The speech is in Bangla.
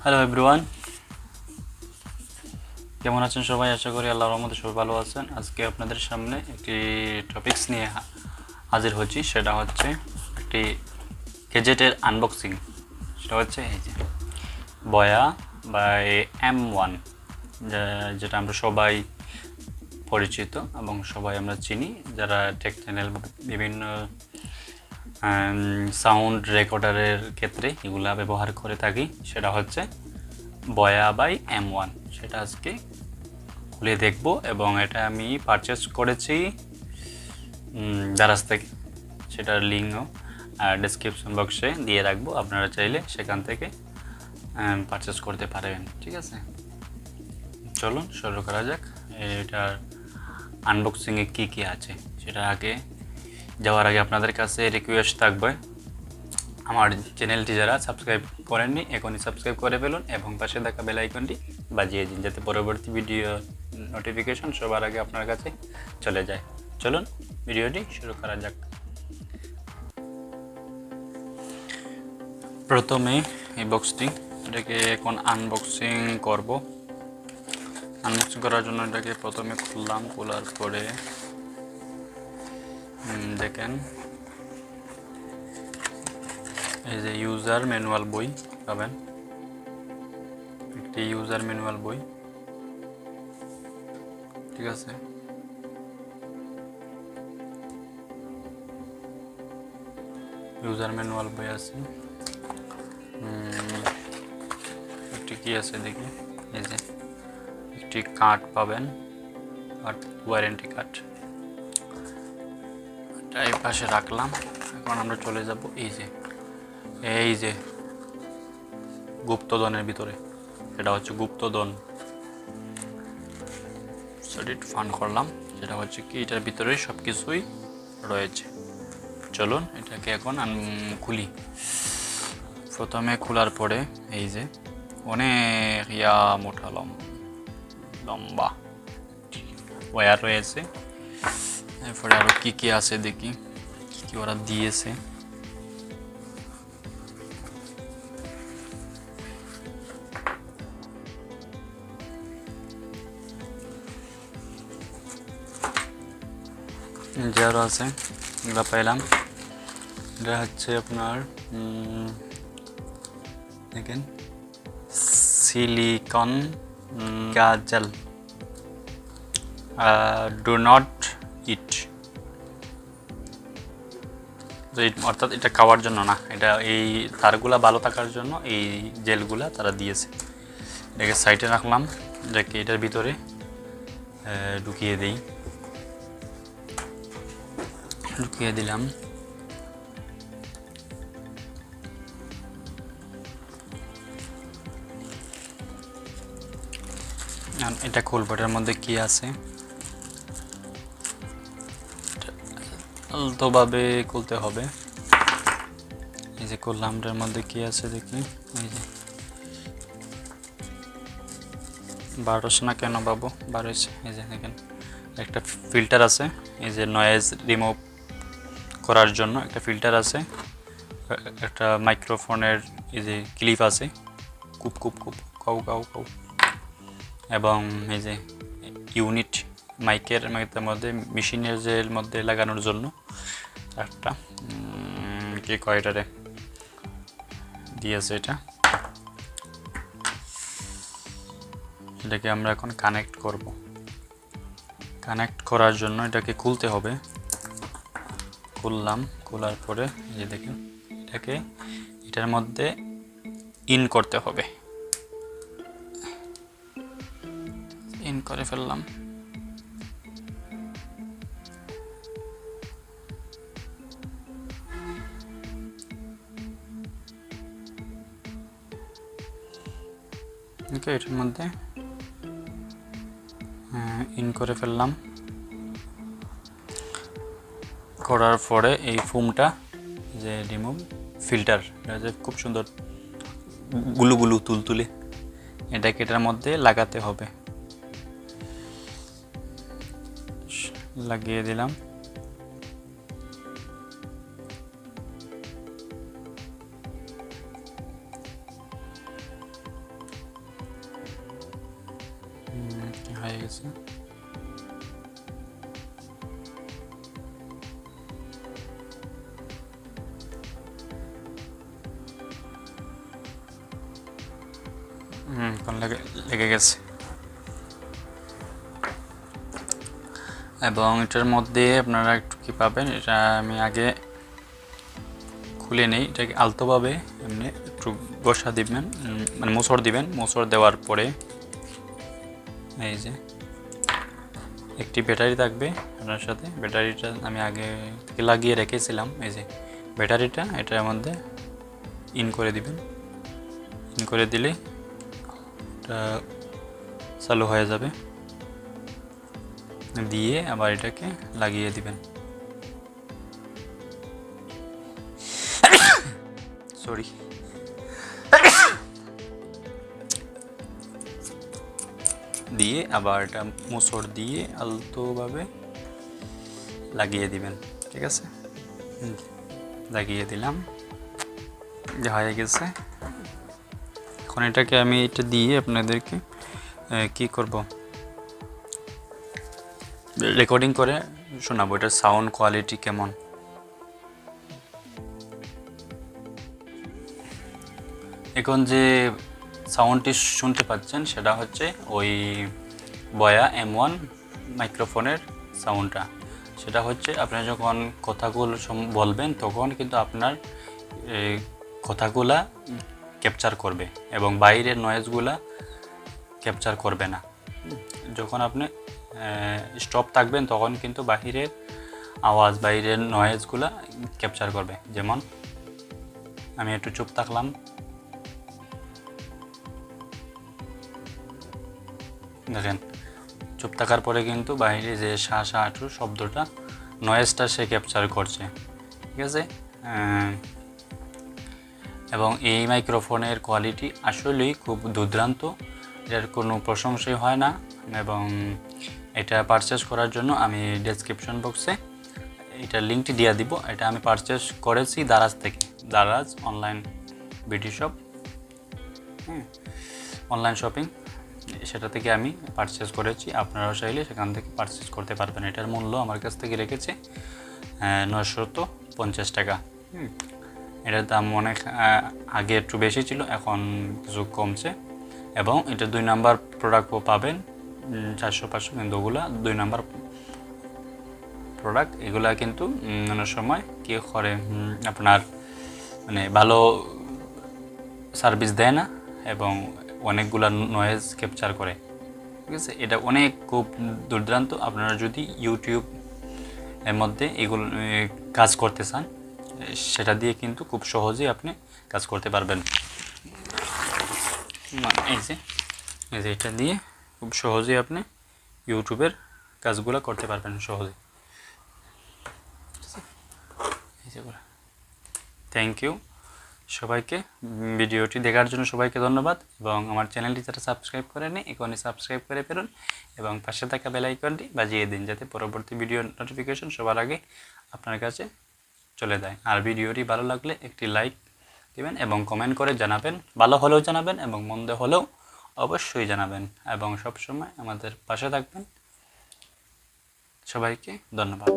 হ্যালো এভরিওয়ান, কেমন আছেন সবাই? আশা করি আল্লাহর রহমতে সবাই ভালো আছেন। আজকে আপনাদের সামনে একটি টপিকস নিয়ে হাজির হচ্ছি। সেটা হচ্ছে একটি গ্যাজেটের আনবক্সিং। সেটা হচ্ছে এই যে বয়া বাই M1, যেটা আমরা সবাই পরিচিত এবং সবাই আমরা চিনি, যারা টেক চ্যানেল বিভিন্ন সাউন্ড রেকর্ডারের ক্ষেত্রে এগুলা ব্যবহার করে থাকি। সেটা হচ্ছে বয়া বাই M1। সেটা আজকে খুলে দেখব এবং এটা আমি পারচেস করেছি দারাজ থেকে। সেটার লিঙ্কও ডেসক্রিপশন বক্সে দিয়ে রাখবো, আপনারা চাইলে সেখান থেকে পারচেস করতে পারবেন। ঠিক আছে, চলুন শুরু করা যাক। এটার আনবক্সিংয়ে কী কী আছে সেটা আগে যাওয়ার আগে আপনাদের কাছে রিকোয়েস্ট থাকবে, আমার চ্যানেলটি যারা সাবস্ক্রাইব করেননি এখনই সাবস্ক্রাইব করে ফেলুন এবং পাশে থাকা বেল আইকনটি বাজিয়ে দিন, যাতে পরবর্তী ভিডিও নোটিফিকেশন সবার আগে আপনার কাছে চলে যায়। চলুন ভিডিওটি শুরু করা যাক। প্রথমে এই বক্সটি, এটাকে এখন আনবক্সিং করব। আনবক্সিং করার জন্য এটাকে প্রথমে খুললাম, খোলার পরে দেখেন এই যে ইউজার ম্যানুয়াল বই পাবেন, একটি ইউজার ম্যানুয়াল বই। ঠিক আছে, ইউজার ম্যানুয়াল বই আছে। একটি কি আছে দেখি, এই যে একটি কার্ড পাবেন, আর ওয়ারেন্টি কার্ড। এটা এই পাশে রাখলাম। এখন আমরা চলে যাব এই যে গুপ্তধনের ভিতরে। এটা হচ্ছে গুপ্তধন, সেটা ফান করলাম। যেটা হচ্ছে কি এটার ভিতরে সব কিছুই রয়েছে। চলুন এটাকে এখন খুলি। প্রথমে খোলার পরে এই যে অনেক মোটা লম্বা ওয়্যার রয়েছে। এরপরে আরও কী কী আছে দেখি, কী কী ওরা দিয়েছে। যারা আছে এগুলো পাইলাম। এটা হচ্ছে আপনার দেখেন সিলিকন গাজেল, ডু নট ইট। অর্থাৎ এটা খাওয়ার জন্য না, এটা এই তারগুলা ভালো থাকার জন্য এই জেলগুলা তারা দিয়েছে। এটাকে সাইডে রাখলাম, এটাকে এটার ভিতরে ঢুকিয়ে দিলাম। এটা খুলবো, এটার মধ্যে কি আছে আলতোভাবে খুলতে হবে। এই যে খুললাম, এটার মধ্যে কি আছে দেখি। এই যে 1200 না কেন বাবু, 1200। এই যে দেখেন একটা ফিল্টার আছে, এই যে নয়েজ রিমুভ করার জন্য একটা ফিল্টার আছে। একটা মাইক্রোফোনের এই যে ক্লিপ আছে, coop coop coop cow cow cow. এবং এই যে ইউনিট মাইকের মধ্যে মেশিনের যে মধ্যে লাগানোর জন্য একটা কি কয়টারে দিয়েছে। এটাকে আমরা এখন কানেক্ট করব। কানেক্ট করার জন্য এটাকে খুলতে হবে। খুললাম, খোলার পরে এই যে দেখেন এটাকে এটার মধ্যে ইন করতে হবে। ইন করে ফেললাম। ওকে, এটার মধ্যে ইন করে ফেললাম। করার পরে এই ফোমটা যে রিমুভ ফিল্টার, এটা যে খুব সুন্দর গুলু গুলু তুলতুলে, এটাকে এটার মধ্যে লাগাতে হবে। লাগিয়ে দিলাম। গেছে। এখন লেগে গেছে। এবং এটার মধ্যে আপনারা একটু কি পাবেন, এটা আমি আগে খুলে নেই। এটাকে আলতোভাবে এমনি একটু বসা দিবেন, মানে মোচড় দিবেন। মোচড় দেওয়ার পরে এই যে একটি ব্যাটারি থাকবে আপনার সাথে। ব্যাটারিটা আমি আগে থেকে লাগিয়ে রেখেছিলাম। এই যে ব্যাটারিটা এটার মধ্যে ইন করে দিবেন। ইন করে দিলে এটা চালু হয়ে যাবে। দিয়ে আবার এটাকে লাগিয়ে দিবেন। সরি, দিয়ে আবার এটা মোচড় দিয়ে আলতোভাবে লাগিয়ে দিবেন। ঠিক আছে, লাগিয়ে দিলাম, যা হয়ে গেছে। এখন এটাকে আমি এটা দিয়ে আপনাদেরকে কি করব, রেকর্ডিং করে শোনাবো এটার সাউন্ড কোয়ালিটি কেমন। এখন যে সাউন্ডটি শুনতে পাচ্ছেন সেটা হচ্ছে ওই বয়া M1 মাইক্রোফোনের সাউন্ডটা। সেটা হচ্ছে আপনি যখন কথাগুলো বলবেন তখন কিন্তু আপনার কথাগুলা ক্যাপচার করবে এবং বাইরের নয়েজগুলা ক্যাপচার করবে না। যখন আপনি স্টপ থাকবেন তখন কিন্তু বাহিরের আওয়াজ, বাইরের নয়েজগুলা ক্যাপচার করবে। যেমন আমি একটু চুপ থাকলাম, দেখেন চুপ থাকার পরে কিন্তু বাইরে যে শা হাঁটু শব্দটা, নয়েজটা সে ক্যাপচার করছে। ঠিক আছে, এবং এই মাইক্রোফোনের কোয়ালিটি আসলেই খুব দুর্দান্ত, এর কোনো প্রশংসাই হয় না। এবং এটা পারচেস করার জন্য আমি ডেসক্রিপশন বক্সে এটার লিঙ্কটি দিয়ে দিব। এটা আমি পারচেস করেছি দারাজ থেকে, Daraz online BD shop, online shopping, সেটা থেকে আমি পারচেস করেছি। আপনারাও চাইলে সেখান থেকে পারচেস করতে পারবেন। এটার মূল্য আমার কাছ থেকে রেখেছে 950 টাকা। এটার দাম অনেক আগে একটু বেশি ছিল, এখন কিছু কমছে। এবং এটা 2 নাম্বার প্রোডাক্টও পাবেন, 400-500, কিন্তু ওগুলা 2 নাম্বার প্রোডাক্ট। এগুলা কিন্তু অনেক সময় কী করে আপনার মানে ভালো সার্ভিস দেয় না এবং অনেকগুলা নয়েজ ক্যাপচার করে। ঠিক আছে, এটা অনেক খুব দুর্দান্ত। আপনারা যদি ইউটিউব এর মধ্যে এগুলো কাজ করতে চান, সেটা দিয়ে কিন্তু খুব সহজেই আপনি কাজ করতে পারবেন। এই যে এটা দিয়ে খুব সহজেই আপনি ইউটিউবের কাজগুলো করতে পারবেন সহজে। থ্যাংক ইউ সবাইকে, ভিডিওটি দেখার জন্য সবাইকে ধন্যবাদ। এবং আমার চ্যানেলটি যারা সাবস্ক্রাইব করেনি এখনই সাবস্ক্রাইব করে ফেলুন এবং পাশে থাকা বেল আইকনটি বাজিয়ে দিন, যাতে পরবর্তী ভিডিও নোটিফিকেশন সবার আগে আপনার কাছে চলে যায়। আর ভিডিওটি ভালো লাগলে একটি লাইক দেবেন এবং কমেন্ট করে জানাবেন, ভালো হলেও জানাবেন এবং মন্দ হলেও অবশ্যই জানাবেন। এবং সবসময় আমাদের পাশে থাকবেন। সবাইকে ধন্যবাদ।